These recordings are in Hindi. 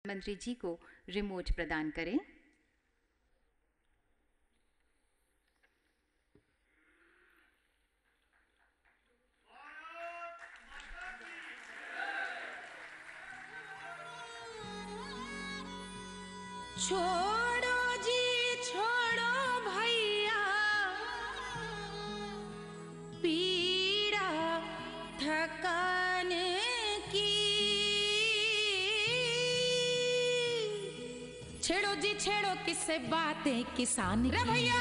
मंत्री जी को रिमोट प्रदान करें। छोड़ो जी छोड़ो भैया पीड़ा थकान की। छेड़ो जी छेड़ो किससे बातें किसान रे भैया।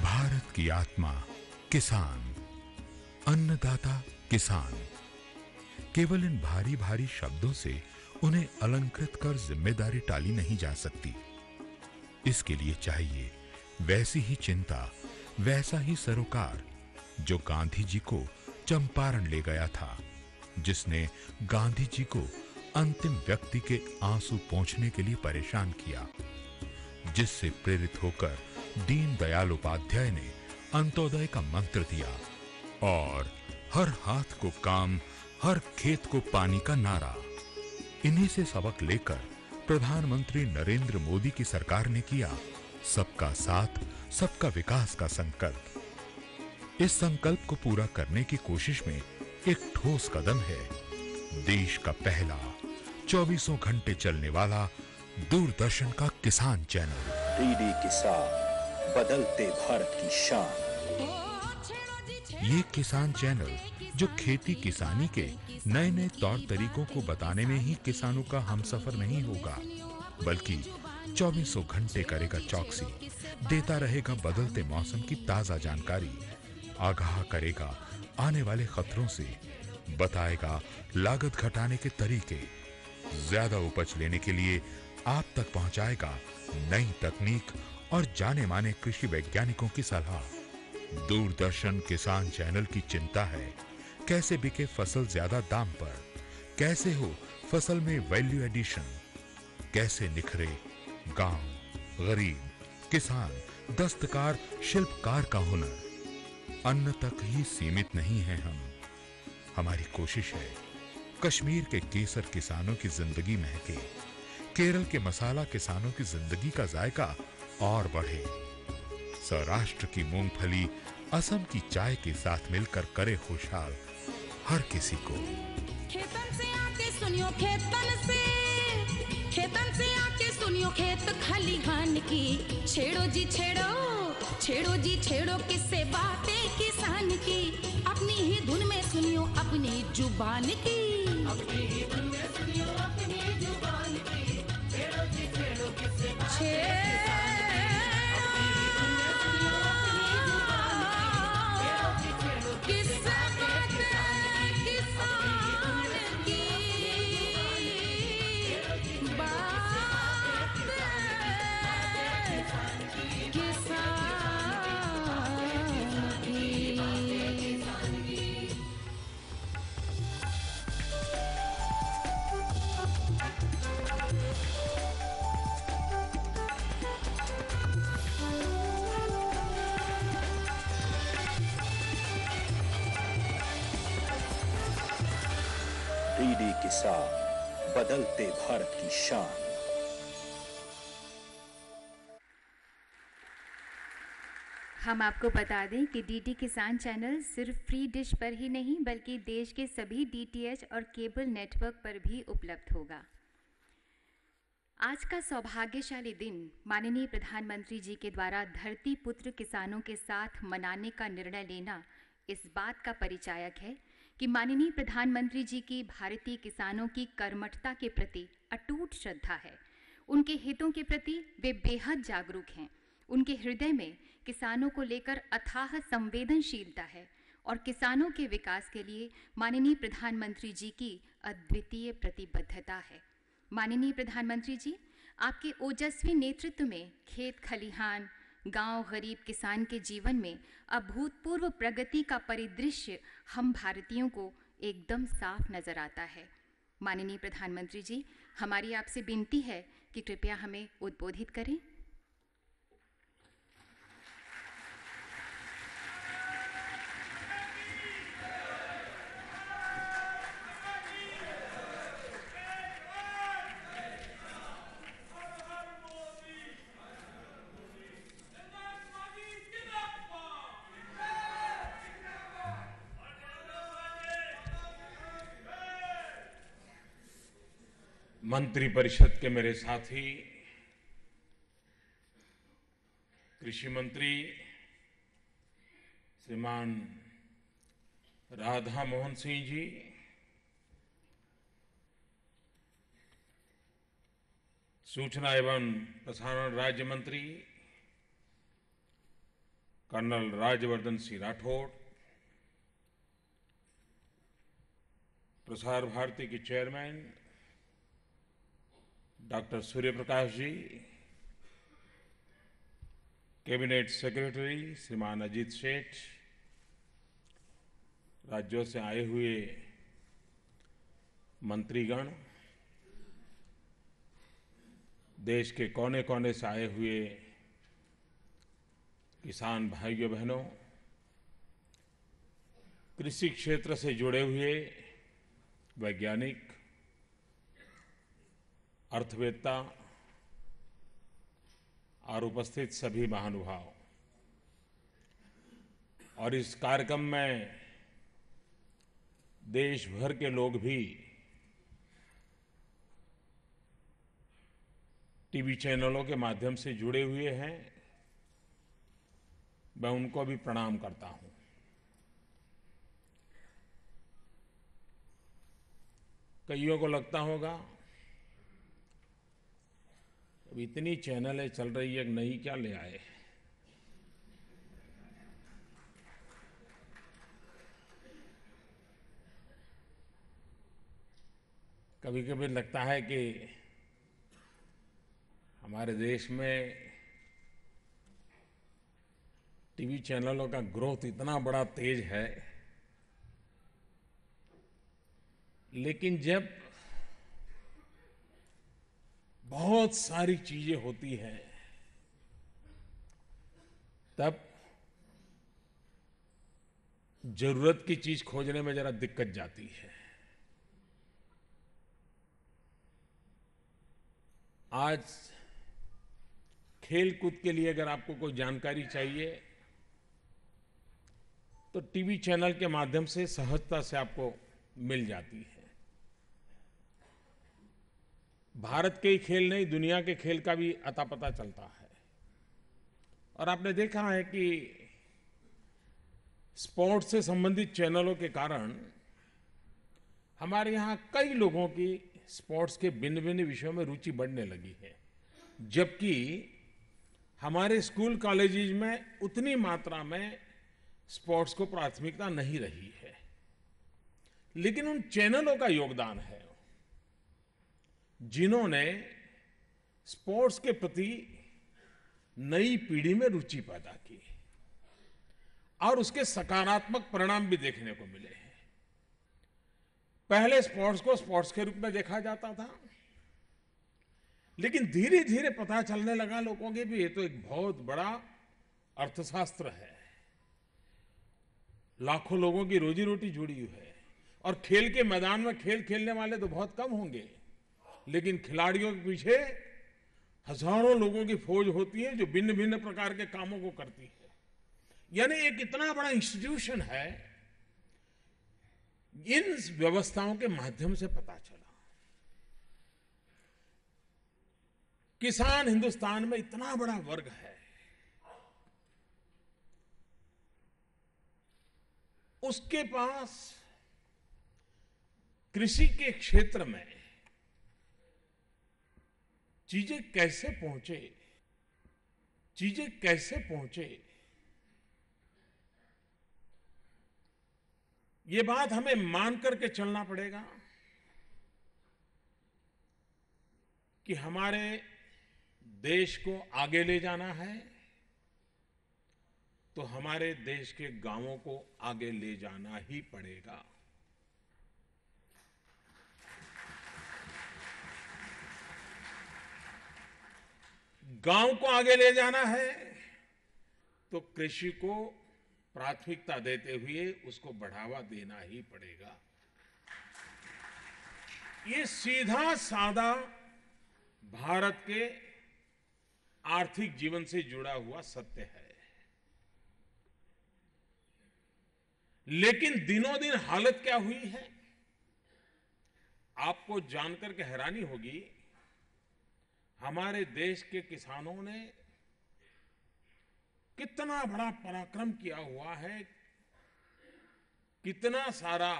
भारत की आत्मा किसान, अन्नदाता किसान। केवल इन भारी भारी शब्दों से उन्हें अलंकृत कर जिम्मेदारी टाली नहीं जा सकती। इसके लिए चाहिए वैसी ही चिंता, वैसा ही सरोकार जो गांधी जी को चंपारण ले गया था, जिसने गांधी जी को अंतिम व्यक्ति के आंसू पोंछने के लिए परेशान किया, जिससे प्रेरित होकर दीनदयाल उपाध्याय ने अंत्योदय का मंत्र दिया और हर हाथ को काम, हर खेत को पानी का नारा। इन्हीं से सबक लेकर प्रधानमंत्री नरेंद्र मोदी की सरकार ने किया सबका साथ, सबका विकास का संकल्प। इस संकल्प को पूरा करने की कोशिश में एक ठोस कदम है देश का पहला 24 घंटे चलने वाला दूरदर्शन का किसान चैनल डीडी किसान, बदलते भारत की शान। ये किसान चैनल जो खेती किसानी के नए नए तौर तरीकों को बताने में ही किसानों का हमसफर नहीं होगा, बल्कि 24 घंटे करेगा चौकसी, देता रहेगा बदलते मौसम की ताजा जानकारी, आगाह करेगा आने वाले खतरों से, बताएगा लागत घटाने के तरीके, ज्यादा उपज लेने के लिए आप तक पहुंचाएगा नई तकनीक और जाने माने कृषि वैज्ञानिकों की सलाह। दूरदर्शन किसान चैनल की चिंता है कैसे बिके फसल ज्यादा दाम पर, कैसे हो फसल में वैल्यू एडिशन, कैसे निखरे गांव, गरीब, किसान, दस्तकार, शिल्पकार का हुनर। अन्न तक ही सीमित नहीं है हम। हमारी कोशिश है कश्मीर के केसर किसानों की जिंदगी महके, केरल के मसाला किसानों की जिंदगी का जायका और बढ़े, सौराष्ट्र की मूंगफली असम की चाय के साथ मिलकर करे खुशहाल हर किसी को। खेतन से आके सुनियो खेतन से आके सुनियो खेत खलिहान की। छेड़ो जी छेड़ो, छेड़ो जी छेड़ो किससे बातें किसान की। अपनी ही धुन में सुनियो अपनी जुबान की, अपनी ही धुन में सुनियो अपनी जुबान की। छेड़ो जी छेड़ो किससे बातें डीडी किसान, बदलते भारत की शान। हम आपको बता दें कि डीडी किसान चैनल सिर्फ फ्री डिश पर ही नहीं बल्कि देश के सभी डीटीएच और केबल नेटवर्क पर भी उपलब्ध होगा। आज का सौभाग्यशाली दिन माननीय प्रधानमंत्री जी के द्वारा धरती पुत्र किसानों के साथ मनाने का निर्णय लेना इस बात का परिचायक है कि माननीय प्रधानमंत्री जी की भारतीय किसानों की कर्मठता के प्रति अटूट श्रद्धा है। उनके हितों के प्रति वे बेहद जागरूक हैं। उनके हृदय में किसानों को लेकर अथाह संवेदनशीलता है और किसानों के विकास के लिए माननीय प्रधानमंत्री जी की अद्वितीय प्रतिबद्धता है। माननीय प्रधानमंत्री जी, आपके ओजस्वी नेतृत्व में खेत खलिहान, गांव, गरीब किसान के जीवन में अभूतपूर्व प्रगति का परिदृश्य हम भारतीयों को एकदम साफ नजर आता है। माननीय प्रधानमंत्री जी, हमारी आपसे विनती है कि कृपया हमें उद्बोधित करें। मंत्रिपरिषद के मेरे साथी, कृषि मंत्री श्रीमान राधा मोहन सिंह जी, सूचना एवं प्रसारण राज्य मंत्री कर्नल राज्यवर्धन सिंह राठौड़, प्रसार भारती के chairman doctor Surya Prakash ji, cabinet secretary श्रीमान अजीत सेठ, राज्यों से आए हुए मंत्रीगण, देश के कोने कोने से आए हुए किसान भाइयों बहनों, कृषि क्षेत्र से जुड़े हुए वैज्ञानिक, अर्थवेत्ता और उपस्थित सभी महानुभाव, और इस कार्यक्रम में देश भर के लोग भी टीवी चैनलों के माध्यम से जुड़े हुए हैं, मैं उनको भी प्रणाम करता हूं। कईयों को लगता होगा अब इतनी चैनलें चल रही है, नई क्या ले आए। कभी कभी लगता है कि हमारे देश में टीवी चैनलों का ग्रोथ इतना बड़ा तेज है, लेकिन जब बहुत सारी चीजें होती हैं तब जरूरत की चीज खोजने में जरा दिक्कत जाती है। आज खेल कूद के लिए अगर आपको कोई जानकारी चाहिए तो टीवी चैनल के माध्यम से सहजता से आपको मिल जाती है। भारत के ही खेल नहीं, दुनिया के खेल का भी अता पता चलता है। और आपने देखा है कि स्पोर्ट्स से संबंधित चैनलों के कारण हमारे यहाँ कई लोगों की स्पोर्ट्स के भिन्न भिन्न विषयों में रुचि बढ़ने लगी है, जबकि हमारे स्कूल कॉलेजेस में उतनी मात्रा में स्पोर्ट्स को प्राथमिकता नहीं रही है। लेकिन उन चैनलों का योगदान है जिन्होंने स्पोर्ट्स के प्रति नई पीढ़ी में रुचि पैदा की और उसके सकारात्मक परिणाम भी देखने को मिले हैं। पहले स्पोर्ट्स को स्पोर्ट्स के रूप में देखा जाता था, लेकिन धीरे धीरे पता चलने लगा लोगों के भी ये तो एक बहुत बड़ा अर्थशास्त्र है, लाखों लोगों की रोजी रोटी जुड़ी हुई है। और खेल के मैदान में खेल खेलने वाले तो बहुत कम होंगे, लेकिन खिलाड़ियों के पीछे हजारों लोगों की फौज होती है जो भिन्न भिन्न प्रकार के कामों को करती है। यानी एक इतना बड़ा इंस्टीट्यूशन है। इन व्यवस्थाओं के माध्यम से पता चला किसान हिंदुस्तान में इतना बड़ा वर्ग है, उसके पास कृषि के क्षेत्र में चीजें कैसे पहुंचे, ये बात हमें मान करके चलना पड़ेगा कि हमारे देश को आगे ले जाना है तो हमारे देश के गांवों को आगे ले जाना ही पड़ेगा। गांव को आगे ले जाना है तो कृषि को प्राथमिकता देते हुए उसको बढ़ावा देना ही पड़ेगा। ये सीधा साधा भारत के आर्थिक जीवन से जुड़ा हुआ सत्य है। लेकिन दिनों दिन हालत क्या हुई है? आपको जानकर के हैरानी होगी, हमारे देश के किसानों ने कितना बड़ा पराक्रम किया हुआ है, कितना सारा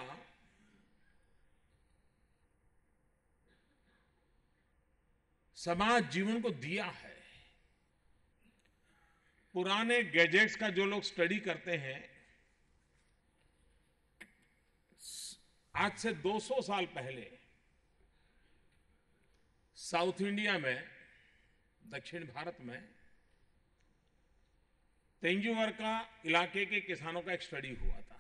समाज जीवन को दिया है। पुराने गैजेट्स का जो लोग स्टडी करते हैं, आज से 200 साल पहले साउथ इंडिया में, दक्षिण भारत में तेंजूवरका इलाके के किसानों का एक स्टडी हुआ था।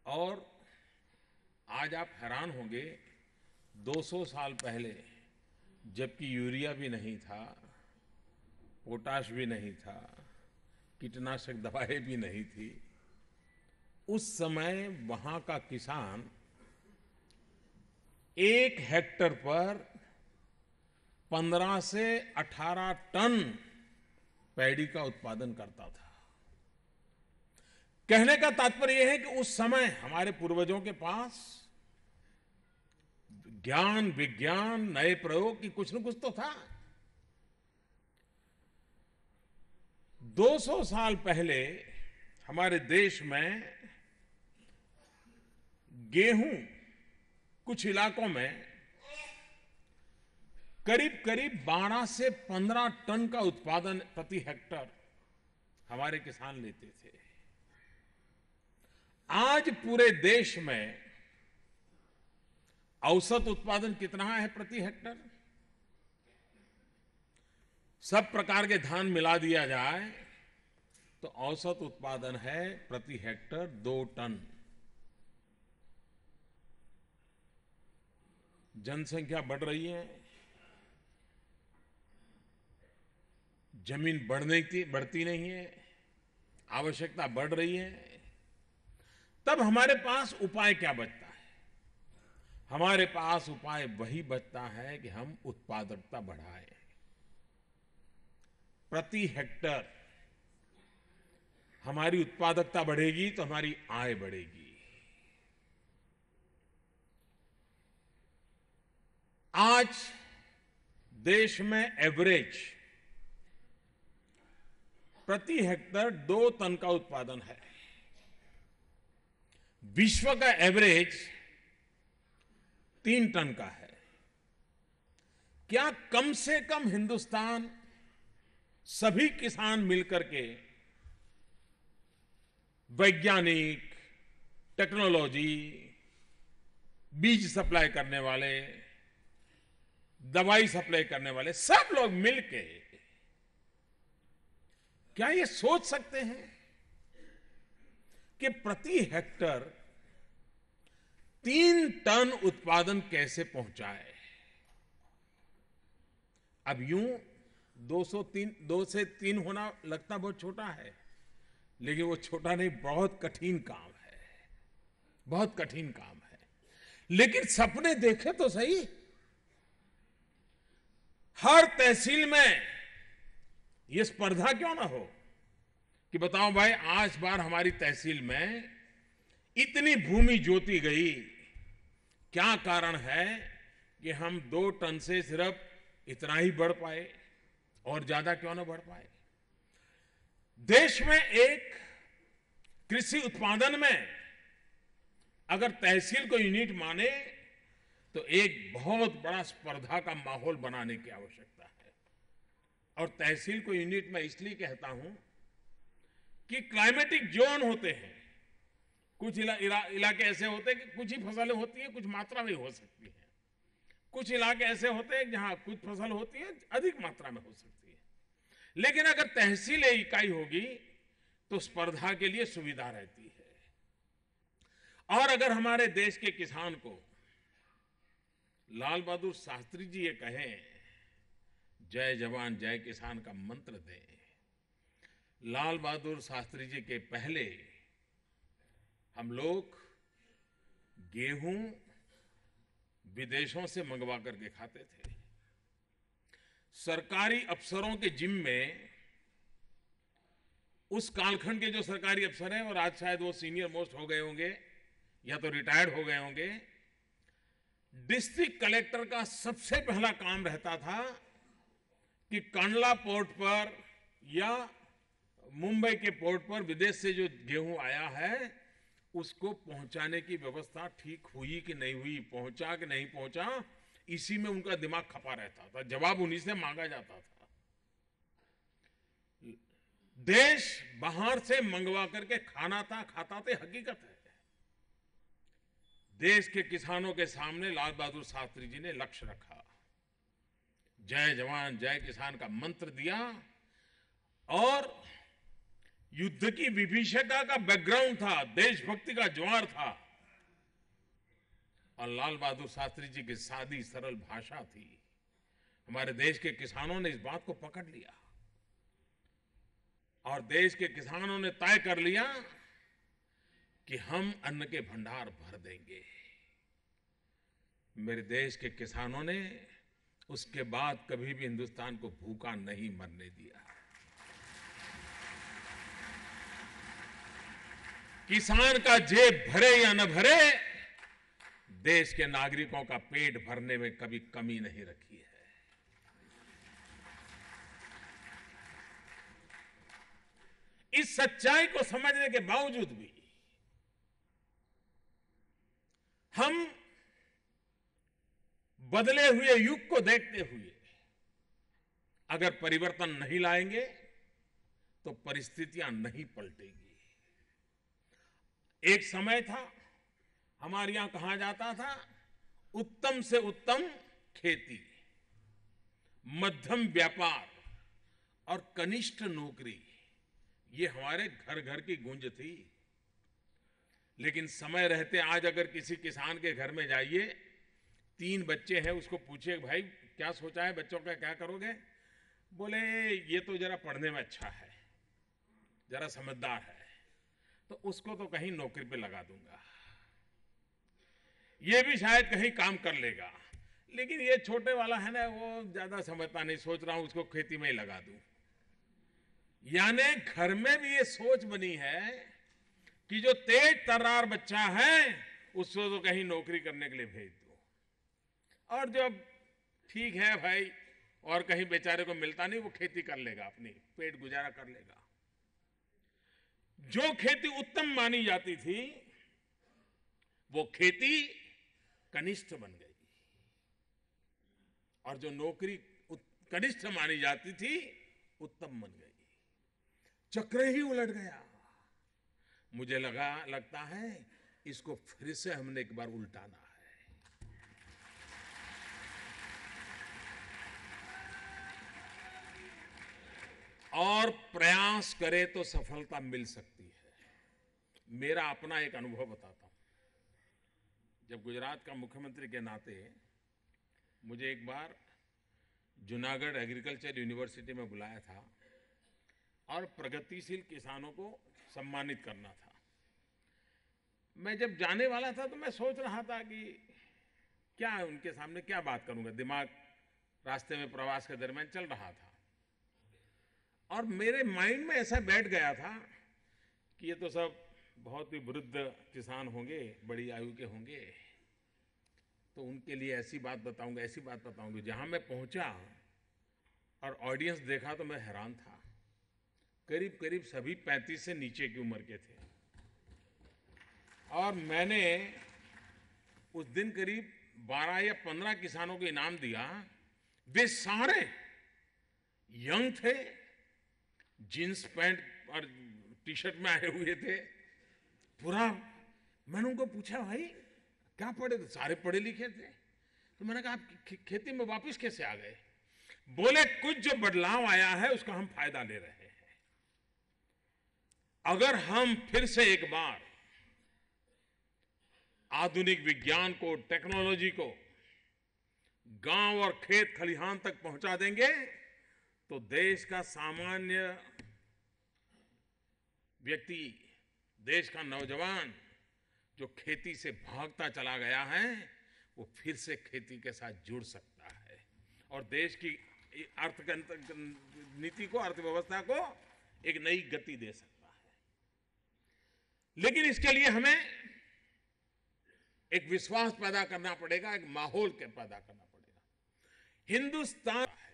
और आज आप हैरान होंगे, 200 साल पहले जबकि यूरिया भी नहीं था, पोटाश भी नहीं था, कीटनाशक दवाएं भी नहीं थी, उस समय वहां का किसान 1 हेक्टर पर 15 से 18 टन पैडी का उत्पादन करता था। कहने का तात्पर्य यह है कि उस समय हमारे पूर्वजों के पास ज्ञान, विज्ञान, नए प्रयोग की कुछ न कुछ तो था। 200 साल पहले हमारे देश में गेहूं कुछ इलाकों में करीब करीब 12 से 15 टन का उत्पादन प्रति हेक्टर हमारे किसान लेते थे। आज पूरे देश में औसत उत्पादन कितना है प्रति हेक्टर? सब प्रकार के धान मिला दिया जाए तो औसत उत्पादन है प्रति हेक्टर 2 टन। जनसंख्या बढ़ रही है, जमीन बढ़ती नहीं है, आवश्यकता बढ़ रही है, तब हमारे पास उपाय क्या बचता है? हमारे पास उपाय वही बचता है कि हम उत्पादकता बढ़ाएं। प्रति हेक्टर हमारी उत्पादकता बढ़ेगी तो हमारी आय बढ़ेगी। आज देश में एवरेज प्रति हेक्टर 2 टन का उत्पादन है। विश्व का एवरेज 3 टन का है। क्या कम से कम हिंदुस्तान, सभी किसान मिलकर के वैज्ञानिक, टेक्नोलॉजी, बीज सप्लाई करने वाले, दवाई सप्लाई करने वाले, सब लोग मिलके क्या ये सोच सकते हैं कि प्रति हेक्टर 3 टन उत्पादन कैसे पहुंचाए? अब यूं 2 से 3 होना लगता बहुत छोटा है, लेकिन वो छोटा नहीं, बहुत कठिन काम है, बहुत कठिन काम है। लेकिन सपने देखे तो सही। हर तहसील में ये स्पर्धा क्यों ना हो कि बताओ भाई, आज बार हमारी तहसील में इतनी भूमि जोती गई, क्या कारण है कि हम 2 टन से सिर्फ इतना ही बढ़ पाए और ज्यादा क्यों ना बढ़ पाए? देश में एक कृषि उत्पादन में अगर तहसील को यूनिट माने तो एक बहुत बड़ा स्पर्धा का माहौल बनाने की आवश्यकता है। और तहसील को यूनिट में इसलिए कहता हूं कि क्लाइमेटिक जोन होते हैं, कुछ इलाके ऐसे होते हैं कि कुछ ही फसलें होती हैं, कुछ मात्रा में हो सकती हैं। कुछ इलाके ऐसे होते हैं जहां कुछ फसल होती है, अधिक मात्रा में हो सकती है। लेकिन अगर तहसील इकाई होगी तो स्पर्धा के लिए सुविधा रहती है। और अगर हमारे देश के किसान को लाल बहादुर शास्त्री जी ये कहें, जय जवान जय किसान का मंत्र दें, लाल बहादुर शास्त्री जी के पहले हम लोग गेहूं विदेशों से मंगवा करके खाते थे। सरकारी अफसरों के जिम्मे में उस कालखंड के जो सरकारी अफसर हैं, और आज शायद वो सीनियर मोस्ट हो गए होंगे या तो रिटायर्ड हो गए होंगे, डिस्ट्रिक्ट कलेक्टर का सबसे पहला काम रहता था कि कंडला पोर्ट पर या मुंबई के पोर्ट पर विदेश से जो गेहूं आया है उसको पहुंचाने की व्यवस्था ठीक हुई कि नहीं हुई, पहुंचा कि नहीं पहुंचा, इसी में उनका दिमाग खपा रहता था। जवाब उन्हीं से मांगा जाता था। देश बाहर से मंगवा करके खाना था, खाता थे, हकीकत है। देश के किसानों के सामने लाल बहादुर शास्त्री जी ने लक्ष्य रखा, जय जवान जय किसान का मंत्र दिया, और युद्ध की विभीषिका का बैकग्राउंड था, देशभक्ति का ज्वार था, और लाल बहादुर शास्त्री जी की सादी सरल भाषा थी। हमारे देश के किसानों ने इस बात को पकड़ लिया और देश के किसानों ने तय कर लिया कि हम अन्न के भंडार भर देंगे। मेरे देश के किसानों ने उसके बाद कभी भी हिंदुस्तान को भूखा नहीं मरने दिया। किसान का जेब भरे या न भरे, देश के नागरिकों का पेट भरने में कभी कमी नहीं रखी है। इस सच्चाई को समझने के बावजूद भी हम बदले हुए युग को देखते हुए अगर परिवर्तन नहीं लाएंगे तो परिस्थितियां नहीं पलटेगी। एक समय था, हमारे यहां कहा जाता था, उत्तम से उत्तम खेती, मध्यम व्यापार और कनिष्ठ नौकरी, ये हमारे घर घर की गूंज थी। लेकिन समय रहते आज अगर किसी किसान के घर में जाइए, 3 बच्चे हैं, उसको पूछिए भाई क्या सोचा है बच्चों का, क्या करोगे? बोले ये तो जरा पढ़ने में अच्छा है, जरा समझदार है, तो उसको तो कहीं नौकरी पे लगा दूंगा, ये भी शायद कहीं काम कर लेगा, लेकिन ये छोटे वाला है ना, वो ज्यादा समझता नहीं, सोच रहा हूं उसको खेती में ही लगा दूं। यानी घर में भी ये सोच बनी है कि जो तेज तर्रार बच्चा है उसको तो कहीं नौकरी करने के लिए भेज दो, और जब ठीक है भाई और कहीं बेचारे को मिलता नहीं, वो खेती कर लेगा, अपनी पेट गुजारा कर लेगा। जो खेती उत्तम मानी जाती थी वो खेती कनिष्ठ बन गई, और जो नौकरी कनिष्ठ मानी जाती थी उत्तम बन गई। चक्र ही उलट गया। मुझे लगता है इसको फिर से हमने एक बार उल्टाना है। और प्रयास करे तो सफलता मिल सकती है। मेरा अपना एक अनुभव बताता हूं। जब गुजरात का मुख्यमंत्री के नाते मुझे एक बार जूनागढ़ एग्रीकल्चर यूनिवर्सिटी में बुलाया था और प्रगतिशील किसानों को सम्मानित करना था। मैं जब जाने वाला था तो मैं सोच रहा था कि क्या उनके सामने क्या बात करूंगा, दिमाग रास्ते में प्रवास के दरमियान चल रहा था, और मेरे माइंड में ऐसा बैठ गया था कि ये तो सब बहुत ही वृद्ध किसान होंगे, बड़ी आयु के होंगे, तो उनके लिए ऐसी बात बताऊंगा, ऐसी बात बताऊंगा। जहां मैं पहुंचा और ऑडियंस देखा तो मैं हैरान था। करीब करीब सभी 35 से नीचे की उम्र के थे, और मैंने उस दिन करीब 12 या 15 किसानों को इनाम दिया। वे सारे यंग थे, जींस पैंट और टी शर्ट में आए हुए थे पूरा। मैंने उनको पूछा भाई क्या पढ़े थे? सारे पढ़े लिखे थे। तो मैंने कहा आप खेती में वापस कैसे आ गए? बोले कुछ जो बदलाव आया है उसका हम फायदा ले रहे हैं। अगर हम फिर से एक बार आधुनिक विज्ञान को, टेक्नोलॉजी को गांव और खेत खलिहान तक पहुंचा देंगे तो देश का सामान्य व्यक्ति, देश का नौजवान जो खेती से भागता चला गया है वो फिर से खेती के साथ जुड़ सकता है और देश की नीति को, अर्थव्यवस्था को एक नई गति दे सकता है। लेकिन इसके लिए हमें एक विश्वास पैदा करना पड़ेगा, एक माहौल के पैदा करना पड़ेगा। हिंदुस्तान है,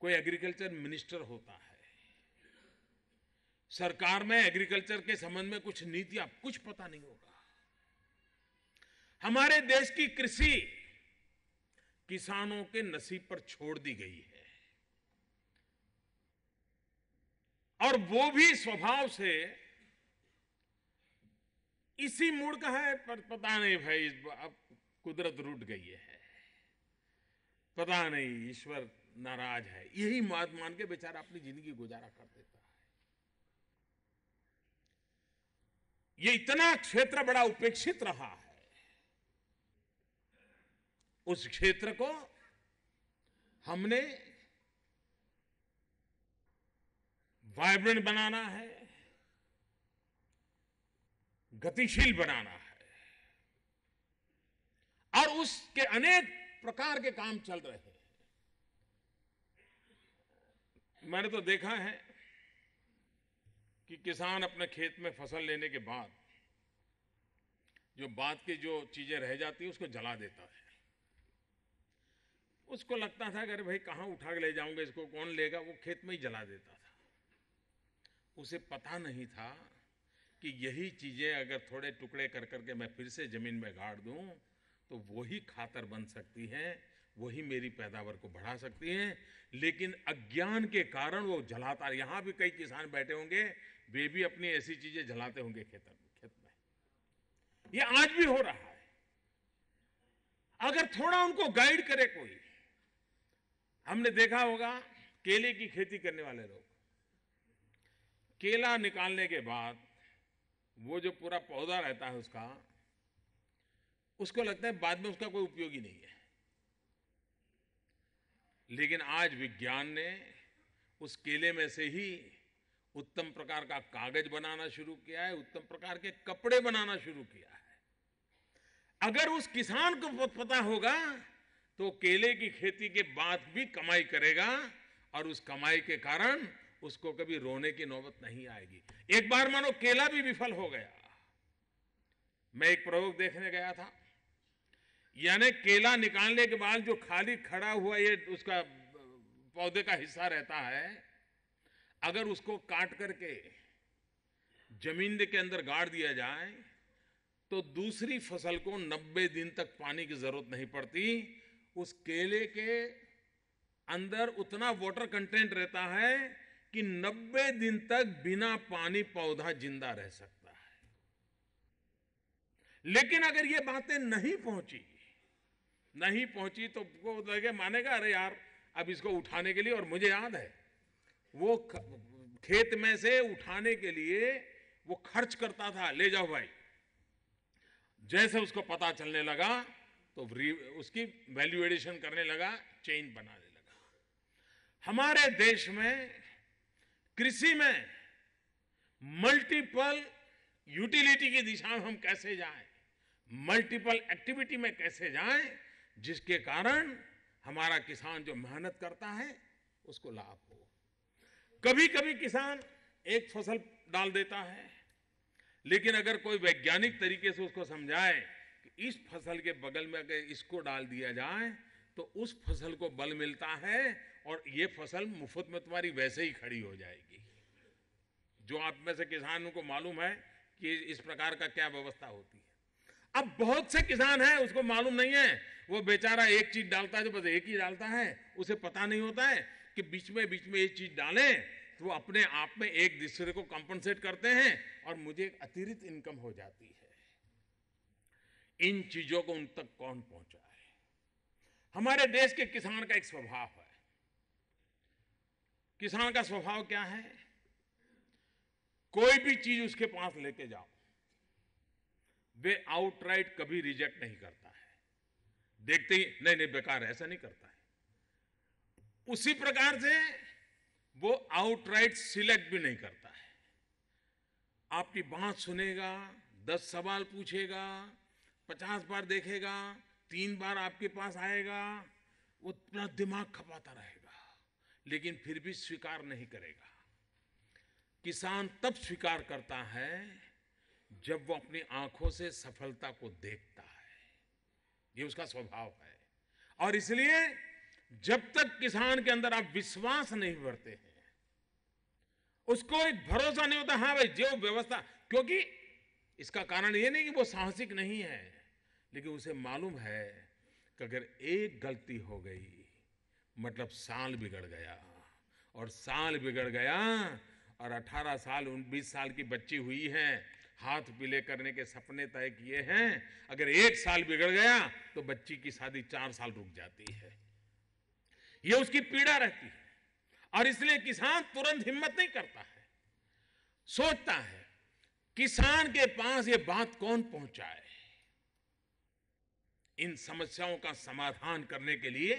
कोई एग्रीकल्चर मिनिस्टर होता है, सरकार में एग्रीकल्चर के संबंध में कुछ नीतियां, कुछ पता नहीं होगा। हमारे देश की कृषि किसानों के नसीब पर छोड़ दी गई है, और वो भी स्वभाव से इसी मूड का है, पर पता नहीं भाई अब कुदरत रूठ गई है, पता नहीं ईश्वर नाराज है, यही मान के बेचारा अपनी जिंदगी गुजारा कर देता है। ये इतना क्षेत्र बड़ा उपेक्षित रहा है, उस क्षेत्र को हमने वाइब्रेंट बनाना है, गतिशील बनाना है, और उसके अनेक प्रकार के काम चल रहे हैं। मैंने तो देखा है कि किसान अपने खेत में फसल लेने के बाद जो बाद की जो चीजें रह जाती है उसको जला देता है। उसको लगता था कि अरे भाई कहाँ उठा के ले जाऊंगा, इसको कौन लेगा, वो खेत में ही जला देता था। उसे पता नहीं था कि यही चीजें अगर थोड़े टुकड़े कर करके मैं फिर से जमीन में गाड़ दूं तो वही खातर बन सकती हैं, वही मेरी पैदावार को बढ़ा सकती हैं। लेकिन अज्ञान के कारण वो जलाता। यहां भी कई किसान बैठे होंगे, वे भी अपनी ऐसी चीजें जलाते होंगे खेत में। ये आज भी हो रहा है। अगर थोड़ा उनको गाइड करे कोई, हमने देखा होगा केले की खेती करने वाले लोग, केला निकालने के बाद वो जो पूरा पौधा रहता है उसको लगता है बाद में उसका कोई उपयोग ही नहीं है। लेकिन आज विज्ञान ने उस केले में से ही उत्तम प्रकार का कागज बनाना शुरू किया है, उत्तम प्रकार के कपड़े बनाना शुरू किया है। अगर उस किसान को पता होगा तो केले की खेती के बाद भी कमाई करेगा, और उस कमाई के कारण उसको कभी रोने की नौबत नहीं आएगी। एक बार मानो केला भी विफल हो गया। मैं एक प्रयोग देखने गया था, यानी केला निकालने के बाद जो खाली खड़ा हुआ ये उसका पौधे का हिस्सा रहता है, अगर उसको काट करके जमीन के अंदर गाड़ दिया जाए तो दूसरी फसल को 90 दिन तक पानी की जरूरत नहीं पड़ती। उस केले के अंदर उतना वाटर कंटेंट रहता है कि 90 दिन तक बिना पानी पौधा जिंदा रह सकता है। लेकिन अगर ये बातें नहीं पहुंची तो वो लगे मानेगा अरे यार अब इसको उठाने के लिए, और मुझे याद है वो खेत में से उठाने के लिए वो खर्च करता था, ले जाओ भाई। जैसे उसको पता चलने लगा तो उसकी वैल्यू एडिशन करने लगा, चेन बनाने लगा। हमारे देश में कृषि में मल्टीपल यूटिलिटी की दिशा में हम कैसे जाएं, मल्टीपल एक्टिविटी में कैसे जाएं, जिसके कारण हमारा किसान जो मेहनत करता है उसको लाभ हो। कभी कभी किसान एक फसल डाल देता है, लेकिन अगर कोई वैज्ञानिक तरीके से उसको समझाए कि इस फसल के बगल में अगर इसको डाल दिया जाए तो उस फसल को बल मिलता है और ये फसल मुफ्त में तुम्हारी वैसे ही खड़ी हो जाएगी। जो आप में से किसानों को मालूम है कि इस प्रकार का क्या व्यवस्था होती है। अब बहुत से किसान हैं उसको मालूम नहीं है, वो बेचारा एक चीज डालता है तो बस एक ही डालता है, उसे पता नहीं होता है कि बीच में एक चीज डालें तो वो अपने आप में एक दूसरे को कंपनसेट करते हैं और मुझे एक अतिरिक्त इनकम हो जाती है। इन चीजों को उन तक कौन पहुंचाए? हमारे देश के किसान का एक स्वभाव है। किसान का स्वभाव क्या है? कोई भी चीज उसके पास लेके जाओ, वे आउटराइट कभी रिजेक्ट नहीं करता है। देखते ही नहीं बेकार है, ऐसा नहीं करता है। उसी प्रकार से वो आउटराइट सिलेक्ट भी नहीं करता है। आपकी बात सुनेगा, 10 सवाल पूछेगा, 50 बार देखेगा, 3 बार आपके पास आएगा, वो अपना दिमाग खपाता रहेगा, लेकिन फिर भी स्वीकार नहीं करेगा। किसान तब स्वीकार करता है जब वो अपनी आंखों से सफलता को देखता है। ये उसका स्वभाव है। और इसलिए जब तक किसान के अंदर आप विश्वास नहीं भरते हैं, उसको एक भरोसा नहीं होता, हाँ भाई जो व्यवस्था, क्योंकि इसका कारण ये नहीं कि वो साहसिक नहीं है, लेकिन उसे मालूम है कि अगर एक गलती हो गई मतलब साल बिगड़ गया, और साल बिगड़ गया और 18 साल 19 साल की बच्ची हुई है, हाथ पीले करने के सपने तय किए हैं, अगर एक साल बिगड़ गया तो बच्ची की शादी 4 साल रुक जाती है। ये उसकी पीड़ा रहती है। और इसलिए किसान तुरंत हिम्मत नहीं करता है, सोचता है किसान के पास ये बात कौन पहुंचाए। इन समस्याओं का समाधान करने के लिए,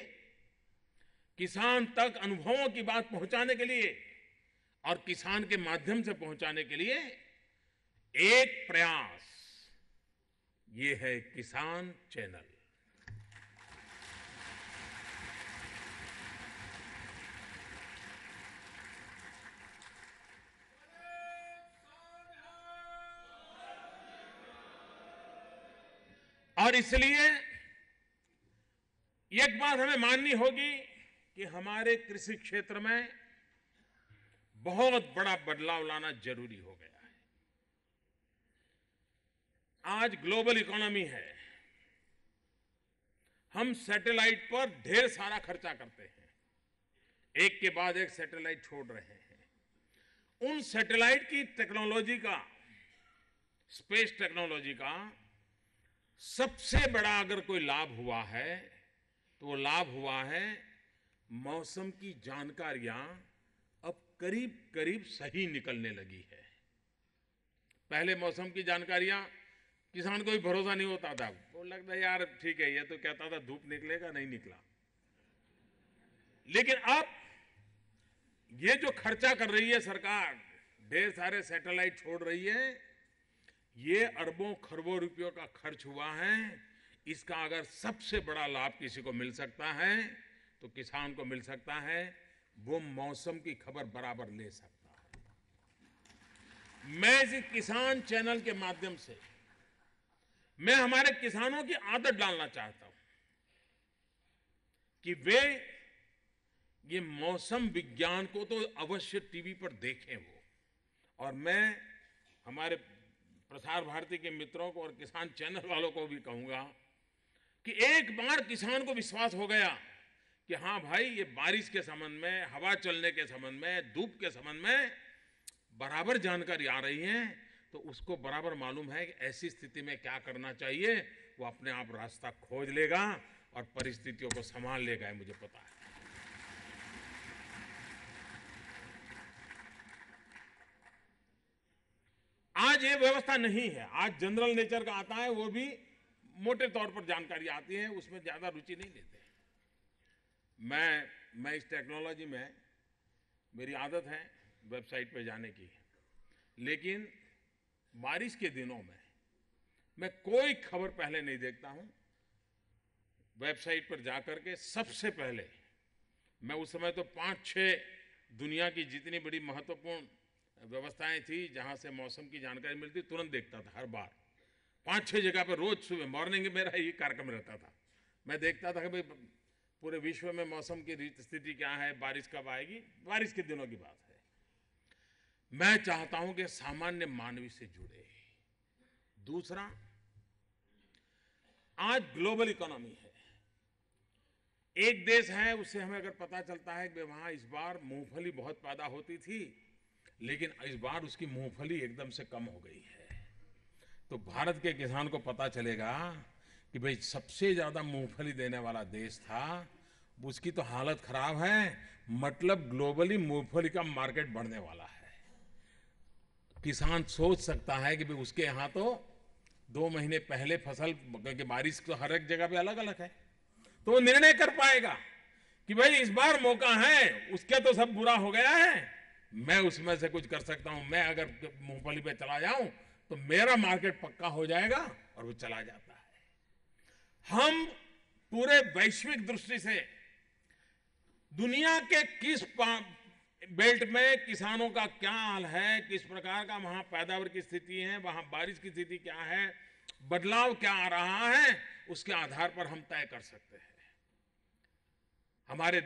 किसान तक अनुभवों की बात पहुंचाने के लिए और किसान के माध्यम से पहुंचाने के लिए एक प्रयास, ये है किसान चैनल। और इसलिए एक बात हमें माननी होगी कि हमारे कृषि क्षेत्र में बहुत बड़ा बदलाव लाना जरूरी हो गया है। आज ग्लोबल इकोनॉमी है, हम सैटेलाइट पर ढेर सारा खर्चा करते हैं, एक के बाद एक सैटेलाइट छोड़ रहे हैं। उन सैटेलाइट की टेक्नोलॉजी का, स्पेस टेक्नोलॉजी का सबसे बड़ा अगर कोई लाभ हुआ है तो वो लाभ हुआ है मौसम की जानकारियां अब करीब करीब सही निकलने लगी है। पहले मौसम की जानकारियां किसान को भी भरोसा नहीं होता था, वो लगता यार ठीक है, ये तो कहता था धूप निकलेगा, नहीं निकला। लेकिन अब ये जो खर्चा कर रही है सरकार, ढेर सारे सैटेलाइट छोड़ रही है, ये अरबों खरबों रुपयों का खर्च हुआ है। इसका अगर सबसे बड़ा लाभ किसी को मिल सकता है तो किसान को मिल सकता है, वो मौसम की खबर बराबर ले सकता है। मैं इस किसान चैनल के माध्यम से मैं हमारे किसानों की आदत डालना चाहता हूं कि वे ये मौसम विज्ञान को तो अवश्य टीवी पर देखें वो। और मैं हमारे प्रसार भारती के मित्रों को और किसान चैनल वालों को भी कहूंगा कि एक बार किसान को विश्वास हो गया कि हाँ भाई ये बारिश के संबंध में, हवा चलने के संबंध में, धूप के संबंध में बराबर जानकारी आ रही है, तो उसको बराबर मालूम है कि ऐसी स्थिति में क्या करना चाहिए। वो अपने आप रास्ता खोज लेगा और परिस्थितियों को संभाल लेगा, है मुझे पता है। आज ये व्यवस्था नहीं है। आज जनरल नेचर का आता है, वो भी मोटे तौर पर जानकारी आती है, उसमें ज्यादा रुचि नहीं लेते। मैं इस टेक्नोलॉजी में, मेरी आदत है वेबसाइट पे जाने की, लेकिन बारिश के दिनों में मैं कोई खबर पहले नहीं देखता हूं। वेबसाइट पर जाकर के सबसे पहले मैं, उस समय तो 5-6 दुनिया की जितनी बड़ी महत्वपूर्ण व्यवस्थाएं थी जहां से मौसम की जानकारी मिलती, तुरंत देखता था। हर बार 5-6 जगह पर रोज सुबह मॉर्निंग में मेरा ये कार्यक्रम रहता था। मैं देखता था कि भाई पूरे विश्व में मौसम की स्थिति क्या है, बारिश कब आएगी। बारिश के दिनों की बात है। मैं चाहता हूं कि सामान्य मानवी से जुड़े। दूसरा, आज ग्लोबल इकोनॉमी है, एक देश है, उससे हमें अगर पता चलता है कि वहां इस बार मूंगफली बहुत पैदा होती थी, लेकिन इस बार उसकी मूंगफली एकदम से कम हो गई है, तो भारत के किसान को पता चलेगा कि भाई सबसे ज्यादा मूंगफली देने वाला देश था, उसकी तो हालत खराब है, मतलब ग्लोबली मूंगफली का मार्केट बढ़ने वाला है। किसान सोच सकता है कि भाई उसके यहाँ तो 2 महीने पहले फसल, क्योंकि बारिश तो हर एक जगह पे अलग अलग है, तो वो निर्णय कर पाएगा कि भाई इस बार मौका है, उसके तो सब बुरा हो गया है, मैं उसमें से कुछ कर सकता हूं। मैं अगर मूंगफली पे चला जाऊं तो मेरा मार्केट पक्का हो जाएगा, और वो चला जाता है। हम पूरे वैश्विक दृष्टि से दुनिया के किस बेल्ट में किसानों का क्या हाल है, किस प्रकार का वहां पैदावार की स्थिति है, वहां बारिश की स्थिति क्या है, बदलाव क्या आ रहा है, उसके आधार पर हम तय कर सकते हैं। हमारे